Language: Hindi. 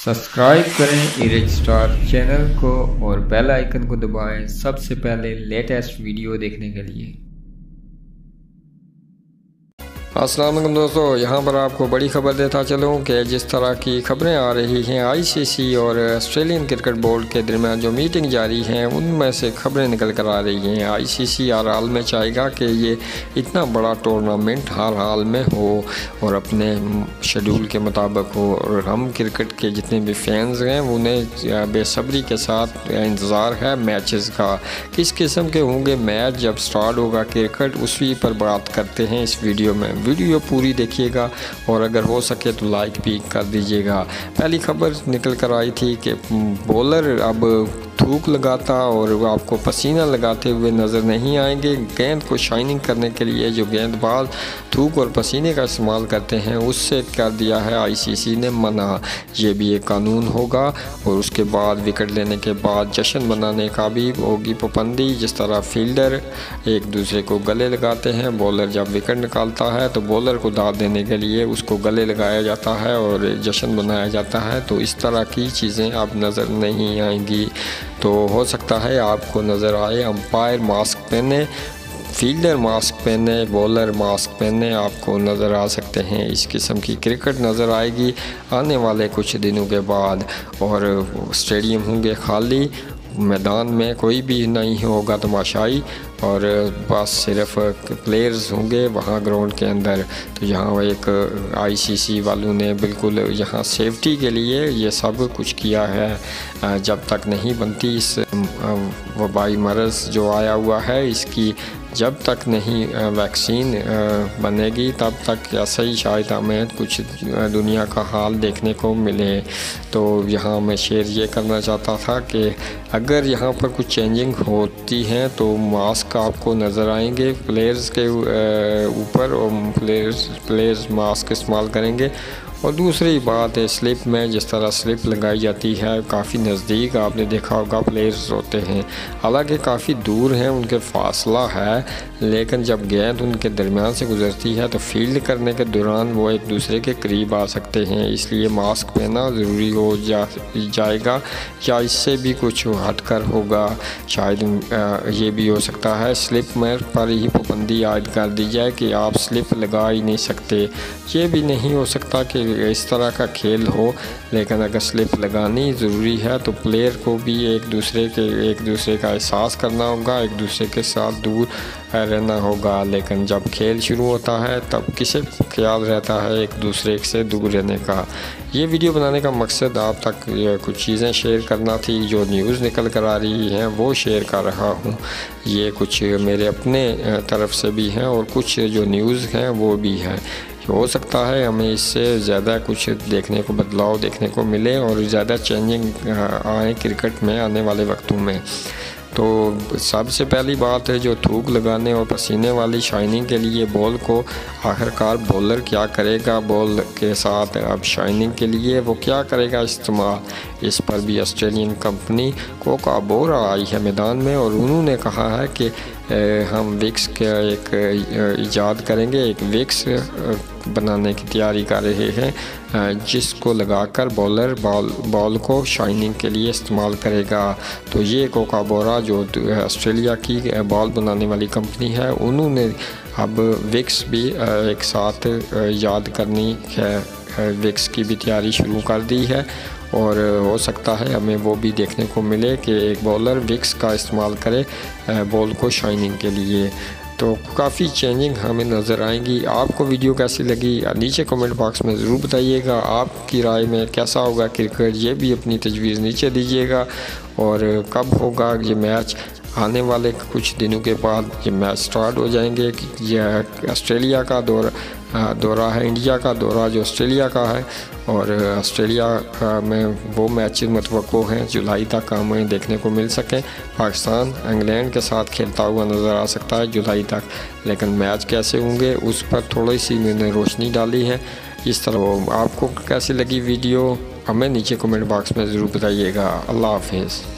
सब्सक्राइब करें इरेज स्टार चैनल को और बेल आइकन को दबाएं सबसे पहले लेटेस्ट वीडियो देखने के लिए। अस्सलाम वालेकुम दोस्तों, यहाँ पर आपको बड़ी खबर देता चलूँ कि जिस तरह की खबरें आ रही हैं आईसीसी और ऑस्ट्रेलियन क्रिकेट बोर्ड के दरमियान जो मीटिंग जारी हैं उनमें से खबरें निकल कर आ रही हैं। आईसीसी हर हाल में चाहेगा कि ये इतना बड़ा टूर्नामेंट हर हाल में हो और अपने शेड्यूल के मुताबिक हो, और हम क्रिकेट के जितने भी फैंस हैं उन्हें बेसब्री के साथ इंतज़ार है मैचेस का। किस किस्म के होंगे मैच जब स्टार्ट होगा क्रिकेट, उसी पर बात करते हैं इस वीडियो में। वीडियो पूरी देखिएगा और अगर हो सके तो लाइक भी कर दीजिएगा। पहली खबर निकल कर आई थी कि बॉलर अब थूक लगाता और आपको पसीना लगाते हुए नज़र नहीं आएंगे। गेंद को शाइनिंग करने के लिए जो गेंदबाज थूक और पसीने का इस्तेमाल करते हैं उससे कर दिया है आईसीसी ने मना। ये भी एक कानून होगा और उसके बाद विकेट लेने के बाद जश्न मनाने का भी होगी पाबंदी। जिस तरह फील्डर एक दूसरे को गले लगाते हैं, बॉलर जब विकेट निकालता है तो बॉलर को दाद देने के लिए उसको गले लगाया जाता है और जश्न मनाया जाता है। तो इस तरह की चीज़ें अब नज़र नहीं आएंगी। तो हो सकता है आपको नज़र आए अंपायर मास्क पहने, फील्डर मास्क पहने, बॉलर मास्क पहने आपको नज़र आ सकते हैं। इस किस्म की क्रिकेट नज़र आएगी आने वाले कुछ दिनों के बाद और स्टेडियम होंगे खाली, मैदान में कोई भी नहीं होगा तमाशाई और बस सिर्फ प्लेयर्स होंगे वहाँ ग्राउंड के अंदर। तो यहाँ एक आईसीसी वालों ने बिल्कुल यहाँ सेफ्टी के लिए ये सब कुछ किया है। जब तक नहीं बनती इस वबाई मर्ज़ जो आया हुआ है इसकी जब तक नहीं वैक्सीन बनेगी तब तक ऐसा ही शायद हमें कुछ दुनिया का हाल देखने को मिले। तो यहाँ मैं शेयर ये करना चाहता था कि अगर यहाँ पर कुछ चेंजिंग होती है तो मास्क आपको नज़र आएंगे प्लेयर्स के ऊपर और प्लेयर्स मास्क इस्तेमाल करेंगे। और दूसरी बात है स्लिप में, जिस तरह स्लिप लगाई जाती है काफ़ी नज़दीक आपने देखा होगा प्लेयर्स होते हैं, हालांकि काफ़ी दूर हैं उनके फासला है, लेकिन जब गेंद उनके दरमियान से गुजरती है तो फील्ड करने के दौरान वो एक दूसरे के करीब आ सकते हैं। इसलिए मास्क पहनना ज़रूरी हो जाएगा या इससे भी कुछ हटकर होगा। शायद ये भी हो सकता है स्लिप में पर ही पाबंदी आयद कर दी जाए कि आप स्लिप लगा ही नहीं सकते। ये भी नहीं हो सकता कि इस तरह का खेल हो, लेकिन अगर स्लिप लगानी ज़रूरी है तो प्लेयर को भी एक दूसरे का एहसास करना होगा, एक दूसरे के साथ दूर रहना होगा। लेकिन जब खेल शुरू होता है तब किसे ख्याल रहता है एक दूसरे से दूर रहने का। ये वीडियो बनाने का मकसद आप तक कुछ चीज़ें शेयर करना थी, जो न्यूज़ निकल कर आ रही हैं वो शेयर कर रहा हूँ। ये कुछ मेरे अपने तरफ से भी हैं और कुछ जो न्यूज़ हैं वो भी हैं। हो सकता है हमें इससे ज़्यादा कुछ देखने को बदलाव देखने को मिले और ज़्यादा चेंजिंग आए क्रिकेट में आने वाले वक्तों में। तो सबसे पहली बात है जो थूक लगाने और पसीने वाली शाइनिंग के लिए बॉल को आखिरकार बॉलर क्या करेगा, बॉल के साथ अब शाइनिंग के लिए वो क्या करेगा इस्तेमाल, इस पर भी ऑस्ट्रेलियन कंपनी कोका बोरा आई है मैदान में और उन्होंने कहा है कि हम विक्स का एक ईजाद करेंगे, एक विक्स बनाने की तैयारी कर रहे हैं जिसको लगाकर बॉलर बॉल को शाइनिंग के लिए इस्तेमाल करेगा। तो ये कोका बोरा जो ऑस्ट्रेलिया की बॉल बनाने वाली कंपनी है उन्होंने अब विक्स भी एक साथ याद करनी है, विक्स की भी तैयारी शुरू कर दी है और हो सकता है हमें वो भी देखने को मिले कि एक बॉलर विक्स का इस्तेमाल करे बॉल को शाइनिंग के लिए। तो काफ़ी चेंजिंग हमें नज़र आएंगी। आपको वीडियो कैसी लगी नीचे कमेंट बॉक्स में ज़रूर बताइएगा। आपकी राय में कैसा होगा क्रिकेट ये भी अपनी तजवीज़ नीचे दीजिएगा। और कब होगा ये मैच, आने वाले कुछ दिनों के बाद ये मैच स्टार्ट हो जाएंगे। यह ऑस्ट्रेलिया का दौरा है, इंडिया का दौरा जो ऑस्ट्रेलिया का है और ऑस्ट्रेलिया में वो मैचेस मतवक्को हैं जुलाई तक हमें देखने को मिल सकें। पाकिस्तान इंग्लैंड के साथ खेलता हुआ नज़र आ सकता है जुलाई तक, लेकिन मैच कैसे होंगे उस पर थोड़ी सी मैंने रोशनी डाली है। इस तरह आपको कैसी लगी वीडियो हमें नीचे कमेंट बॉक्स में ज़रूर बताइएगा। अल्लाह हाफिज़।